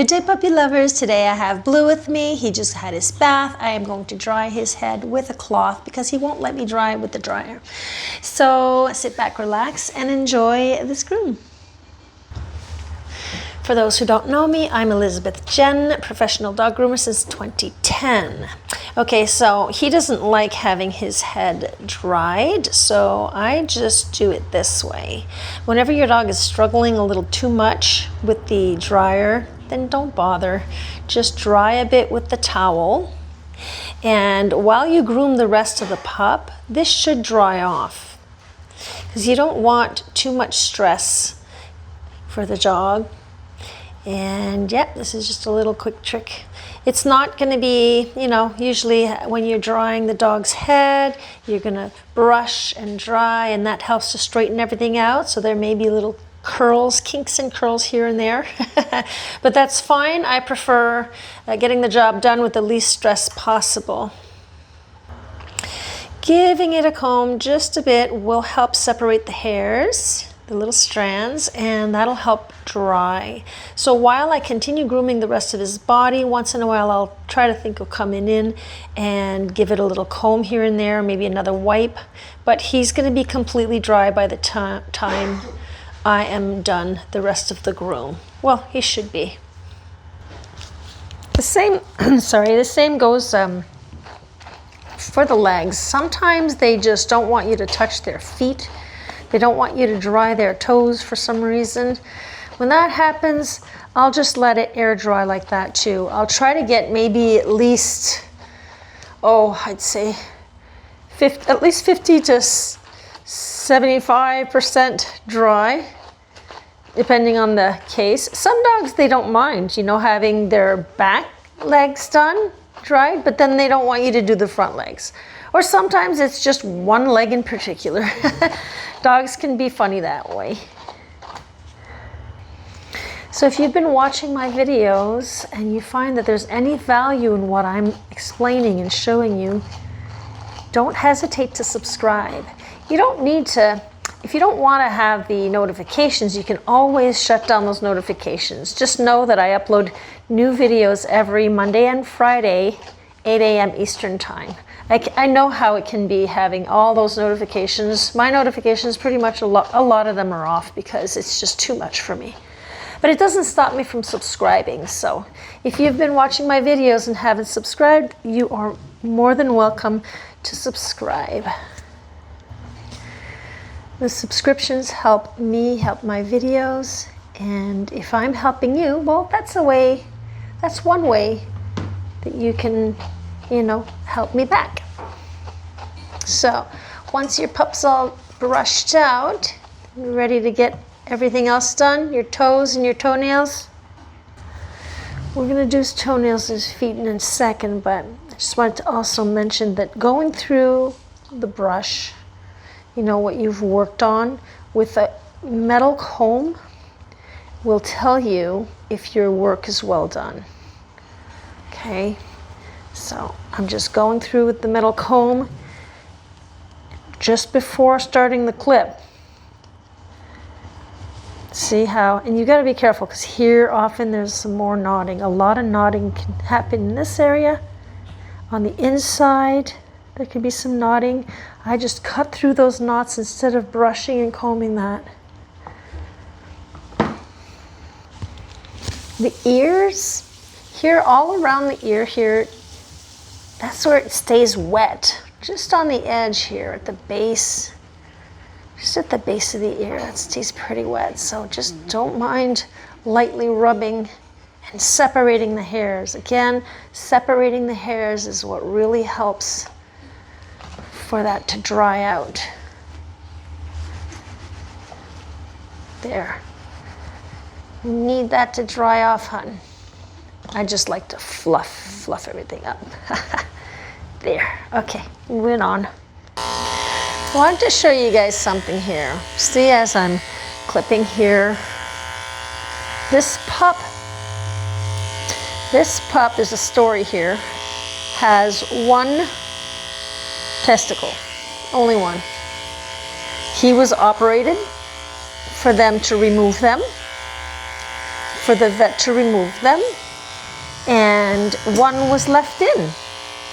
Good day, puppy lovers. Today I have Blue with me. He just had his bath. I am going to dry his head with a cloth because he won't let me dry it with the dryer. So sit back, relax, and enjoy this groom. For those who don't know me, I'm Elizabeth Jenn, professional dog groomer since 2010. Okay, so he doesn't like having his head dried, so I just do it this way. Whenever your dog is struggling a little too much with the dryer, then don't bother. Just dry a bit with the towel. And while you groom the rest of the pup, this should dry off, because you don't want too much stress for the dog. And yeah, this is just a little quick trick. It's not going to be, usually when you're drying the dog's head, you're going to brush and dry, and that helps to straighten everything out. So there may be little curls, kinks and curls here and there, but that's fine. I prefer getting the job done with the least stress possible. Giving it a comb just a bit will help separate the hairs, the little strands, and that'll help dry. So while I continue grooming the rest of his body, once in a while I'll try to think of coming in and give it a little comb here and there, maybe another wipe, but he's going to be completely dry by the time I am done the rest of the groom. Well, he should be. The same goes for the legs. Sometimes they just don't want you to touch their feet. They don't want you to dry their toes for some reason. When that happens, I'll just let it air dry like that too. I'll try to get maybe at least, I'd say at least 50 to 75% dry, depending on the case. Some dogs, they don't mind, having their back legs dried, but then they don't want you to do the front legs. Or sometimes it's just one leg in particular. Dogs can be funny that way. So if you've been watching my videos and you find that there's any value in what I'm explaining and showing you, don't hesitate to subscribe. You don't need to, if you don't want to have the notifications, you can always shut down those notifications. Just know that I upload new videos every Monday and Friday, 8 a.m. Eastern Time. I know how it can be having all those notifications. My notifications, pretty much a lot of them are off because it's just too much for me. But it doesn't stop me from subscribing. So if you've been watching my videos and haven't subscribed, you are more than welcome to subscribe. The subscriptions help me help my videos, and if I'm helping you, well, that's one way that you can, help me back. So once your pup's all brushed out, you're ready to get everything else done, your toes and your toenails. We're going to do his toenails and his feet in a second, but I just wanted to also mention that going through the brush, what you've worked on with a metal comb will tell you if your work is well done. Okay, so I'm just going through with the metal comb just before starting the clip. See how, and you got to be careful because here often there's some more knotting. A lot of knotting can happen in this area. On the inside, there could be some knotting. I just cut through those knots instead of brushing and combing that. The ears, here, all around the ear here, that's where it stays wet. Just on the edge here at the base, just at the base of the ear, that stays pretty wet. So just don't mind lightly rubbing and separating the hairs. Again, separating the hairs is what really helps for that to dry out. There. You need that to dry off, hun. I just like to fluff everything up. There. Okay, moving on. I wanted to show you guys something here. See, as I'm clipping here, this pup, there's a story here, has one testicle, only one. He was operated for them to remove them for the vet to remove them, and one was left in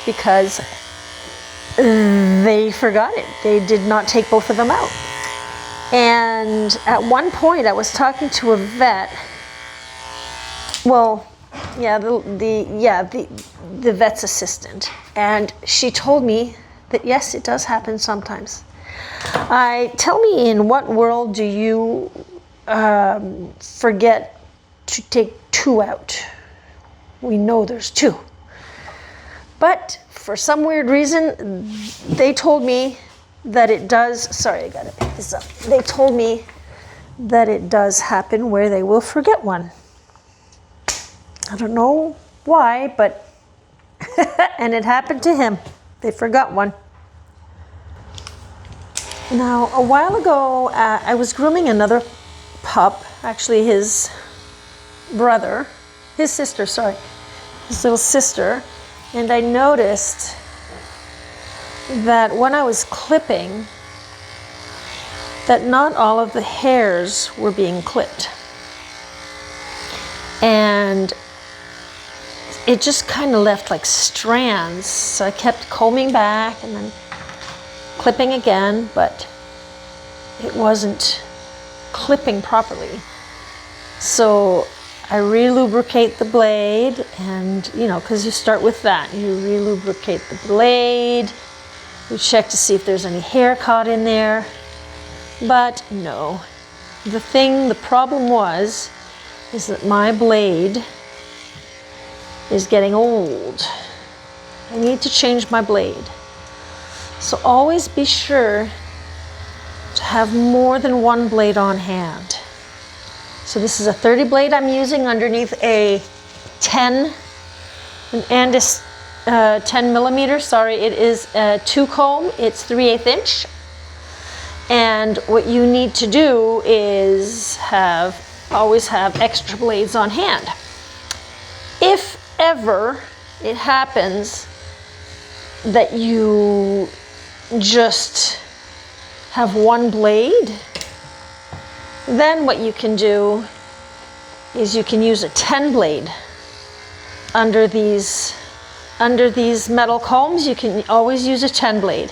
because they forgot it. They did not take both of them out. And at one point I was talking to a vet, well, yeah, the vet's assistant, and she told me that yes, it does happen sometimes. Tell me, in what world do you forget to take two out? We know there's two. But for some weird reason, they told me that it does, sorry, I gotta pick this up. They told me that it does happen where they will forget one. I don't know why, but, and it happened to him. They forgot one. Now, a while ago, I was grooming another pup, actually his brother, his sister, sorry, his little sister, and I noticed that when I was clipping, that not all of the hairs were being clipped. And it just kind of left like strands, so I kept combing back and then clipping again, but it wasn't clipping properly. So I re-lubricate the blade, and you know, because you start with that, you re-lubricate the blade, you check to see if there's any hair caught in there, but no. The problem is that my blade is getting old. I need to change my blade. So always be sure to have more than one blade on hand. So this is a 30 blade I'm using underneath a 10 and this 10 millimeter, sorry, it is a 2 comb, it's 3/8 inch. And what you need to do is always have extra blades on hand. If ever it happens that you just have one blade, then what you can do is you can use a 10 blade under these metal combs. You can always use a 10 blade.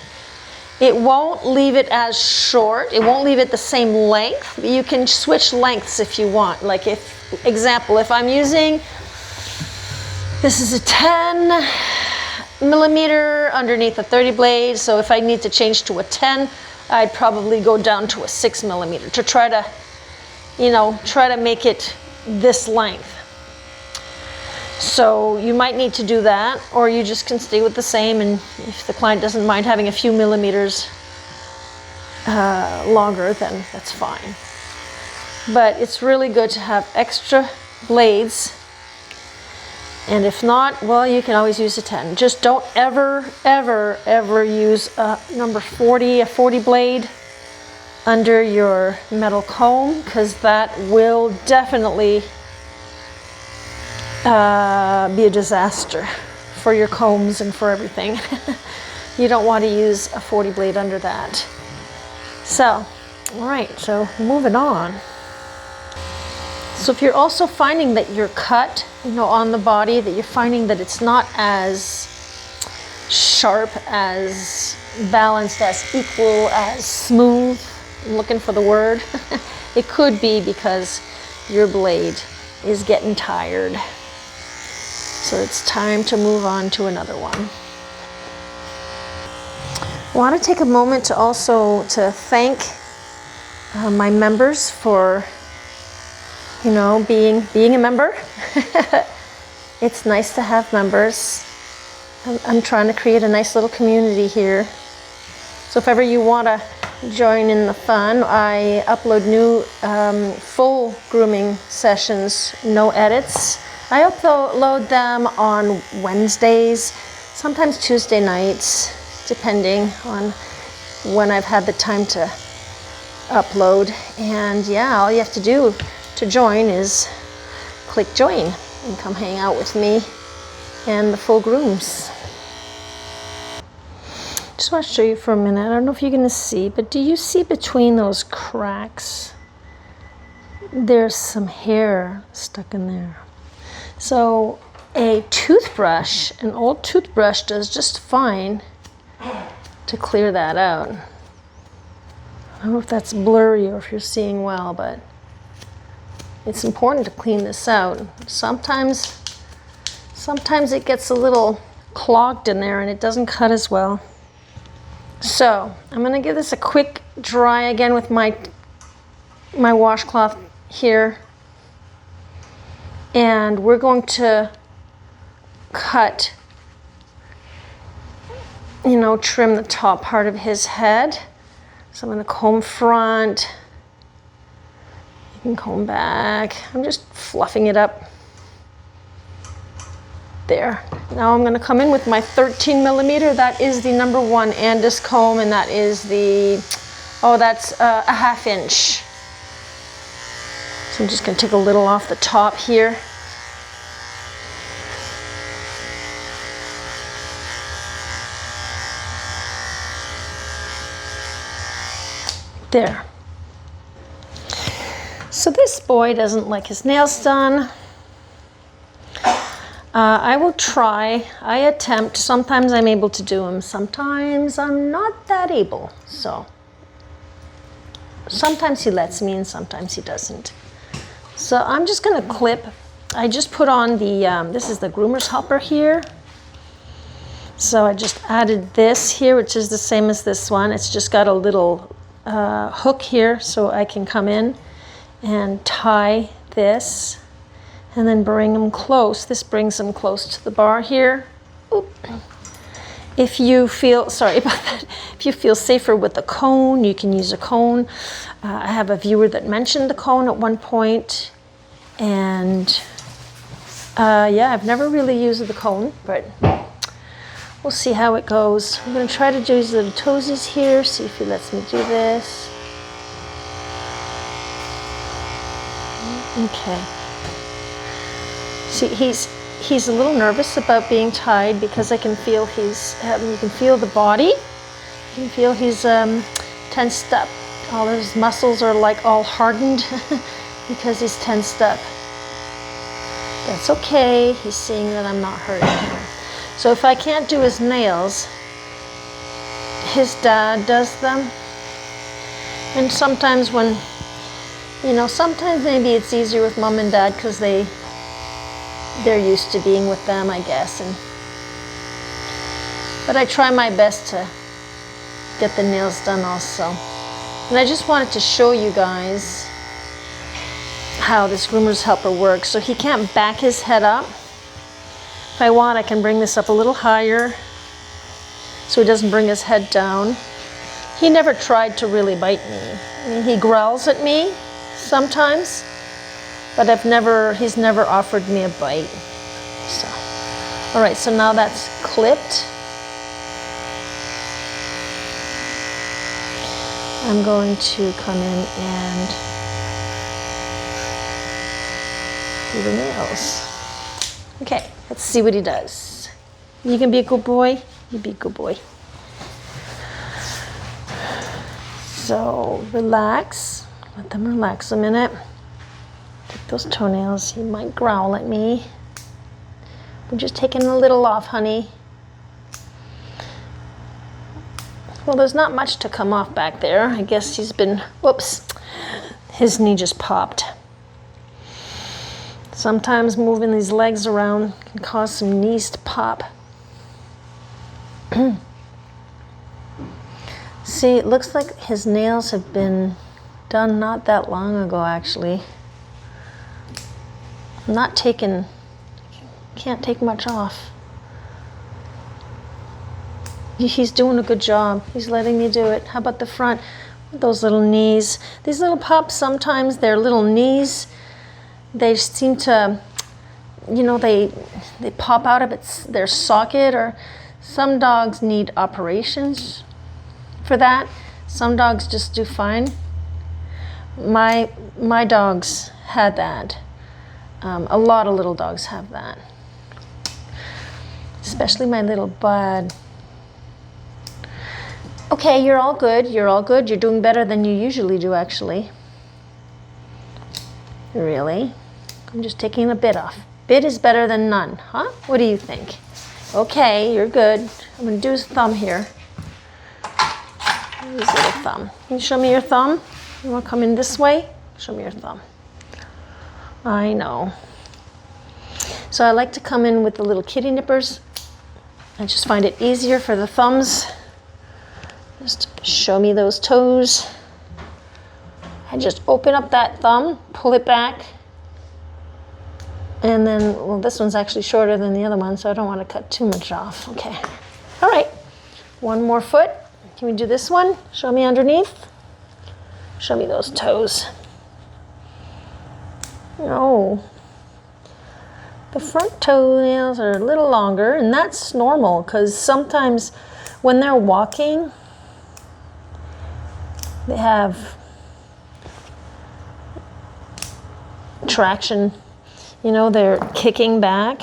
It won't leave it as short, it won't leave it the same length, but you can switch lengths if you want. Like if I'm using, this is a 10 millimeter underneath a 30 blade, so if I need to change to a 10, I'd probably go down to a 6 millimeter to try to make it this length. So you might need to do that, or you just can stay with the same, and if the client doesn't mind having a few millimeters longer, then that's fine. But it's really good to have extra blades, and if not, well, you can always use a 10. Just don't ever use a number 40, a 40 blade under your metal comb, because that will definitely be a disaster for your combs and for everything. You don't want to use a 40 blade under that. So, all right, so moving on. So if you're also finding that your cut, on the body, that you're finding that it's not as sharp, as balanced, as equal, as smooth, I'm looking for the word, it could be because your blade is getting tired. So it's time to move on to another one. I want to take a moment to also thank my members for being a member. It's nice to have members. I'm trying to create a nice little community here. So if ever you want to join in the fun, I upload new full grooming sessions, no edits. I upload them on Wednesdays, sometimes Tuesday nights, depending on when I've had the time to upload. And yeah, all you have to do to join is click join and come hang out with me and the full grooms. Just want to show you for a minute. I don't know if you're going to see, but do you see between those cracks? there's some hair stuck in there. So a toothbrush, an old toothbrush does just fine to clear that out. I don't know if that's blurry or if you're seeing well, but it's important to clean this out. Sometimes it gets a little clogged in there and it doesn't cut as well. So I'm going to give this a quick dry again with my washcloth here. And we're going to cut, trim the top part of his head. So I'm going to comb front. You can comb back. I'm just fluffing it up. There. Now I'm going to come in with my 13 millimeter. That is the number 1 Andis comb, and that is that's a 1/2 inch. So I'm just going to take a little off the top here. There. So this boy doesn't like his nails done. I will try, I attempt, sometimes I'm able to do them, sometimes I'm not that able. So sometimes he lets me and sometimes he doesn't. So I'm just going to clip. I just put on this is the groomer's helper here. So I just added this here, which is the same as this one. It's just got a little hook here so I can come in and tie this. And then bring them close. This brings them close to the bar here. Oop. If you feel, sorry about that, if you feel safer with the cone, you can use a cone. I have a viewer that mentioned the cone at one point. And yeah, I've never really used the cone, but we'll see how it goes. I'm going to try to do these little toesies here, see if he lets me do this. Okay. See, he's a little nervous about being tied because I can feel you can feel the body. You can feel he's tensed up. All his muscles are like all hardened because he's tensed up. That's okay. He's seeing that I'm not hurting him. So if I can't do his nails, his dad does them. And sometimes sometimes maybe it's easier with mom and dad because they're used to being with them, I guess. But I try my best to get the nails done also. And I just wanted to show you guys how this groomer's helper works. So he can't back his head up. If I want, I can bring this up a little higher so he doesn't bring his head down. He never tried to really bite me. I mean, he growls at me sometimes, but he's never offered me a bite. So, all right, so now that's clipped. I'm going to come in and do the nails. Okay, let's see what he does. You can be a good boy. You be a good boy. So relax. Let them relax a minute. Take those toenails. He might growl at me. We're just taking a little off, honey. Well, there's not much to come off back there. I guess he's been, whoops, his knee just popped. Sometimes moving these legs around can cause some knees to pop. See, it looks like his nails have been done not that long ago, actually. Can't take much off. He's doing a good job. He's letting me do it. How about the front? Those little knees. These little pups, sometimes their little knees, they seem to, they pop out of their socket, or some dogs need operations for that. Some dogs just do fine. My dogs had that. A lot of little dogs have that. Especially my little bud. Okay, you're all good. You're all good. You're doing better than you usually do, actually. Really? I'm just taking a bit off. Bit is better than none, huh? What do you think? Okay, you're good. I'm gonna do his thumb here. His little thumb. Can you show me your thumb? You wanna come in this way? Show me your thumb. I know. So I like to come in with the little kitty nippers. I just find it easier for the thumbs. Just show me those toes. I just open up that thumb, pull it back. And then, well, this one's actually shorter than the other one, so I don't want to cut too much off. Okay. All right. One more foot. Can we do this one? Show me underneath. Show me those toes. Oh. The front toenails are a little longer, and that's normal because sometimes when they're walking, they have traction. You know, they're kicking back.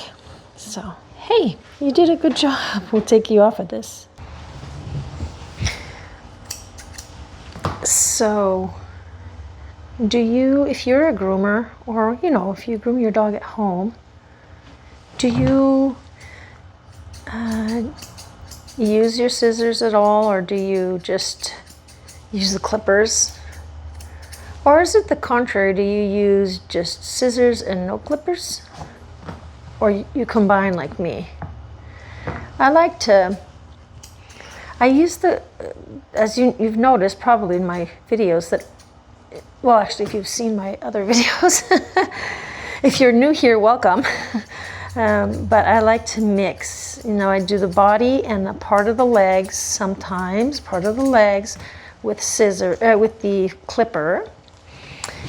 So, hey, you did a good job. We'll take you off of this. So, do you, if you're a groomer, or, you know, if you groom your dog at home, do you use your scissors at all, or do you just use the clippers? Or is it the contrary? Do you use just scissors and no clippers? Or you combine like me? I use the, as you've noticed probably in my videos that, well, actually, if you've seen my other videos, if you're new here, welcome. But I like to mix. You know, I do the body and a part of the legs, sometimes part of the legs with with the clipper,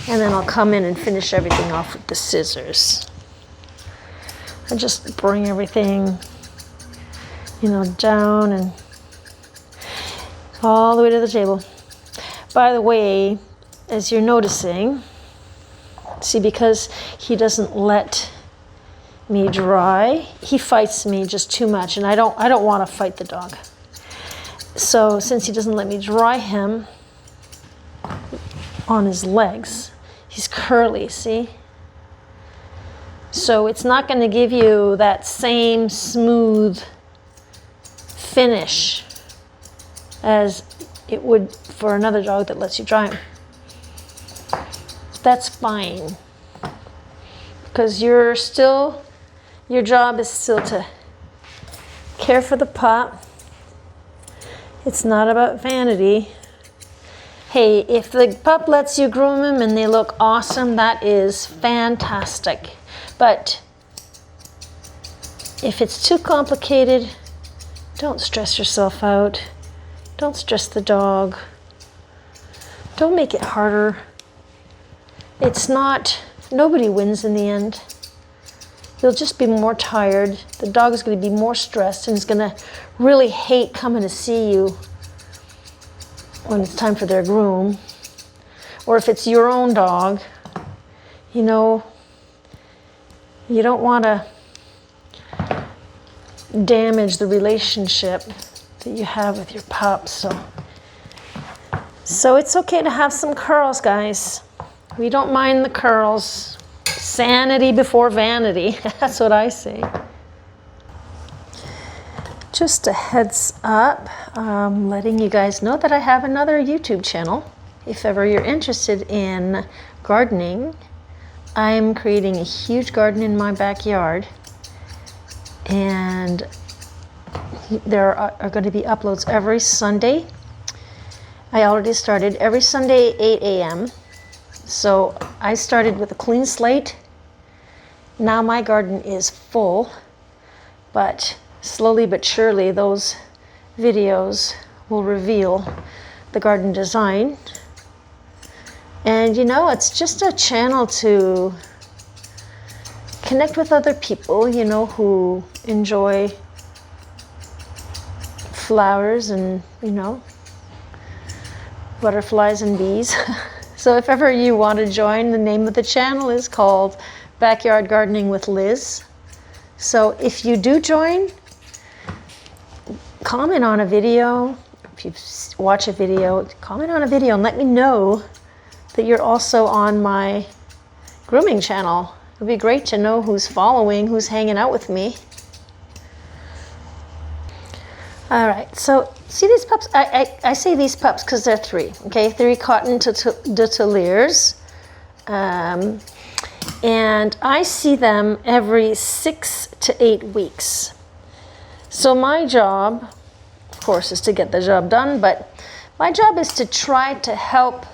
and then I'll come in and finish everything off with the scissors. I just bring everything, you know, down and all the way to the table. By the way, as you're noticing, see, because he doesn't let me dry, he fights me just too much, and I don't want to fight the dog. So since he doesn't let me dry him on his legs, he's curly, see? So it's not going to give you that same smooth finish as it would for another dog that lets you dry him. That's fine, because your job is still to care for the pup. It's not about vanity. Hey, if the pup lets you groom him and they look awesome, that is fantastic. But if it's too complicated, don't stress yourself out. Don't stress the dog. Don't make it harder. It's not, nobody wins in the end. You'll just be more tired. The dog is going to be more stressed and is going to really hate coming to see you when it's time for their groom. Or if it's your own dog, you know, you don't want to damage the relationship that you have with your pup. So it's okay to have some curls, guys. We don't mind the curls. Sanity before vanity. That's what I say. Just a heads up, letting you guys know that I have another YouTube channel. If ever you're interested in gardening, I'm creating a huge garden in my backyard, and there are going to be uploads every Sunday. I already started every Sunday 8 a.m. So I started with a clean slate. Now my garden is full, but slowly but surely those videos will reveal the garden design. And you know, it's just a channel to connect with other people, you know, who enjoy flowers and, you know, butterflies and bees. So if ever you want to join, the name of the channel is called Backyard Gardening with Liz. So if you do join, comment on a video. If you watch a video, comment on a video and let me know that you're also on my grooming channel. It'd be great to know who's following, who's hanging out with me. All right, so see these pups? I say these pups because they're 3, okay? 3 Coton de Tulears. And I see them every 6 to 8 weeks. So my job, of course, is to get the job done, but my job is to try to help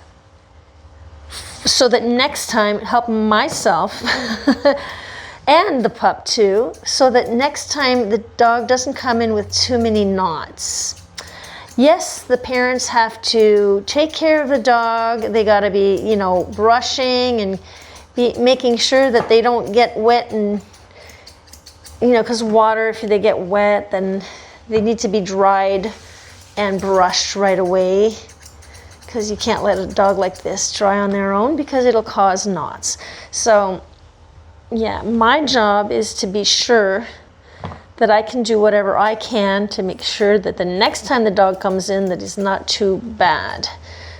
so that next time, help myself and the pup too, so that next time the dog doesn't come in with too many knots. Yes, the parents have to take care of the dog. They gotta be, you know, brushing and making sure that they don't get wet, and, you know, because water, if they get wet, then they need to be dried and brushed right away, because you can't let a dog like this dry on their own because it'll cause knots. So yeah, my job is to be sure that I can do whatever I can to make sure that the next time the dog comes in, that it's not too bad.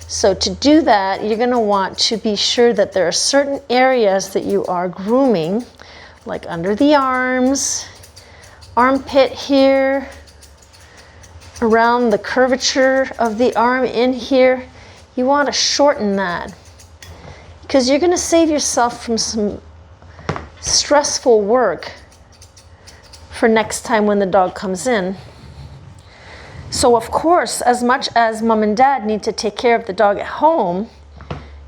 So to do that, you're going to want to be sure that there are certain areas that you are grooming, like under the arms, armpit here, around the curvature of the arm in here. You want to shorten that because you're going to save yourself from some stressful work for next time when the dog comes in. So of course, as much as mom and dad need to take care of the dog at home,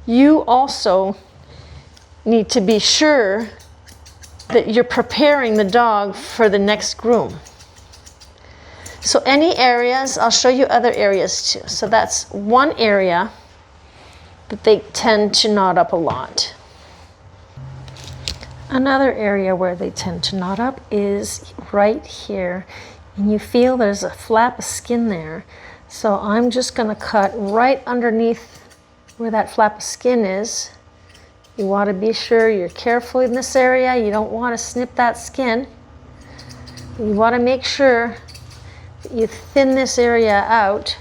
you also need to be sure that you're preparing the dog for the next groom. So any areas, I'll show you other areas too. So that's one area that they tend to knot up a lot. Another area where they tend to knot up is right here. And you feel there's a flap of skin there. So I'm just gonna cut right underneath where that flap of skin is. You wanna be sure you're careful in this area. You don't wanna snip that skin. You wanna make sure that you thin this area out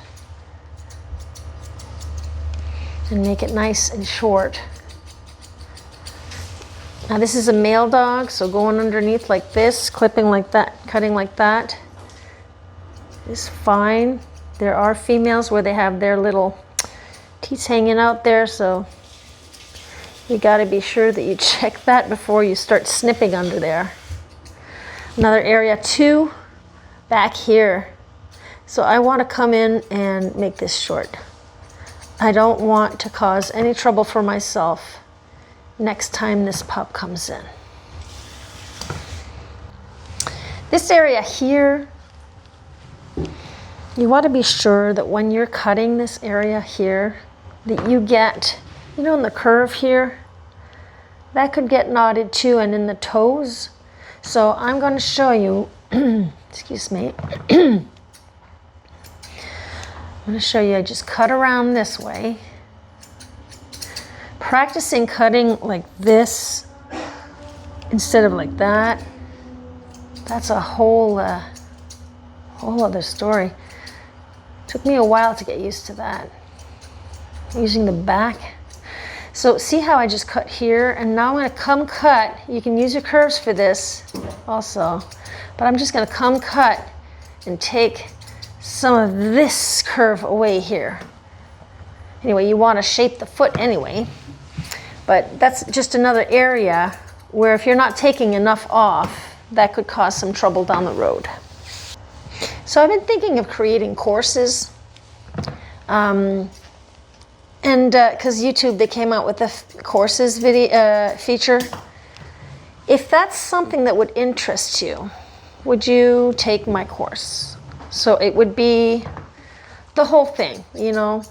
and make it nice and short. Now this is a male dog, so going underneath like this, clipping like that, cutting like that is fine. There are females where they have their little teeth hanging out there, so you gotta be sure that you check that before you start snipping under there. Another area too, back here. So I wanna come in and make this short. I don't want to cause any trouble for myself next time this pup comes in. This area here, you want to be sure that when you're cutting this area here, that you get, you know, in the curve here, that could get knotted too, and in the toes. So I'm going to show you, excuse me, I'm going to show you, I just cut around this way. Practicing cutting like this instead of like that, that's a whole other story. Took me a while to get used to that. Using the back. So see how I just cut here, and now I'm going to come cut. You can use your curves for this also, but I'm just going to come cut and take some of this curve away here. Anyway, you want to shape the foot anyway. But that's just another area where if you're not taking enough off, that could cause some trouble down the road. So I've been thinking of creating courses. And because YouTube, they came out with the courses video feature. If that's something that would interest you, would you take my course? So it would be the whole thing, you know,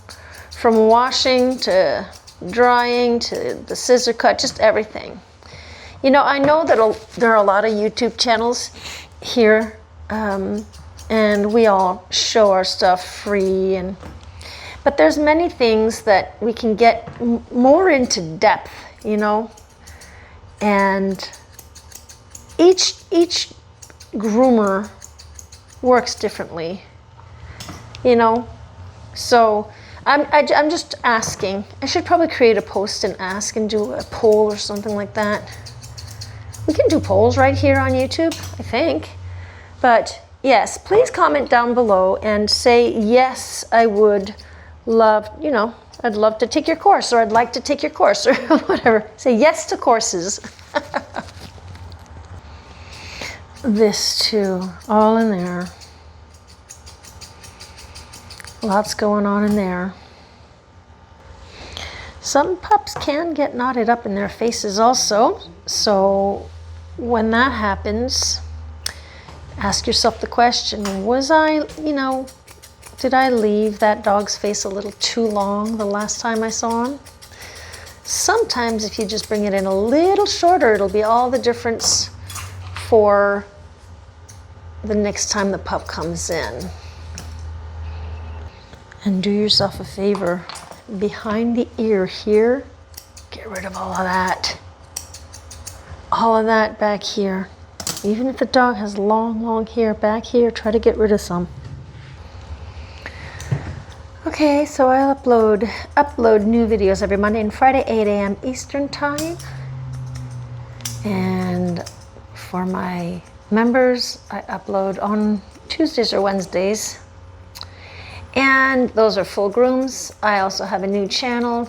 from washing to drying to the scissor cut, just everything. You know, I know that there are a lot of YouTube channels here, and we all show our stuff free, but there's many things that we can get more into depth, you know, and each groomer works differently, you know. So I'm just asking. I should probably create a post and ask and do a poll or something like that. We can do polls right here on YouTube, I think. But yes, please comment down below and say, yes, I would love, I'd love to take your course, or I'd like to take your course, or whatever. Say yes to courses. This too, all in there. Lots going on in there. Some pups can get knotted up in their faces also. So when that happens, ask yourself the question, was I, did I leave that dog's face a little too long the last time I saw him? Sometimes if you just bring it in a little shorter, it'll be all the difference for the next time the pup comes in. And do yourself a favor, behind the ear here, get rid of all of that. All of that back here. Even if the dog has long hair back here, try to get rid of some. Okay, so I'll upload new videos every Monday and Friday, 8 a.m. Eastern Time. And for my members, I upload on Tuesdays or Wednesdays. And those are full grooms. I also have a new channel,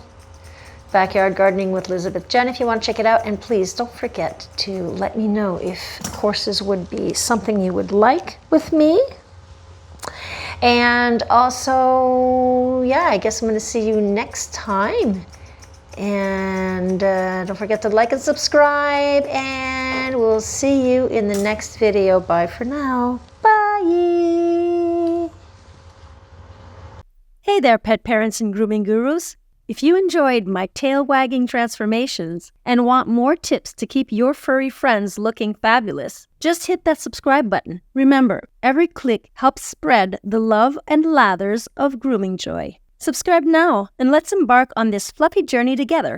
Backyard Gardening with Elizabeth Jenn, if you want to check it out. And please don't forget to let me know if courses would be something you would like with me. And also, yeah, I guess I'm going to see you next time. And don't forget to like and subscribe. And we'll see you in the next video. Bye for now. Bye. Hey there, pet parents and grooming gurus. If you enjoyed my tail-wagging transformations and want more tips to keep your furry friends looking fabulous, just hit that subscribe button. Remember, every click helps spread the love and lathers of grooming joy. Subscribe now and let's embark on this fluffy journey together.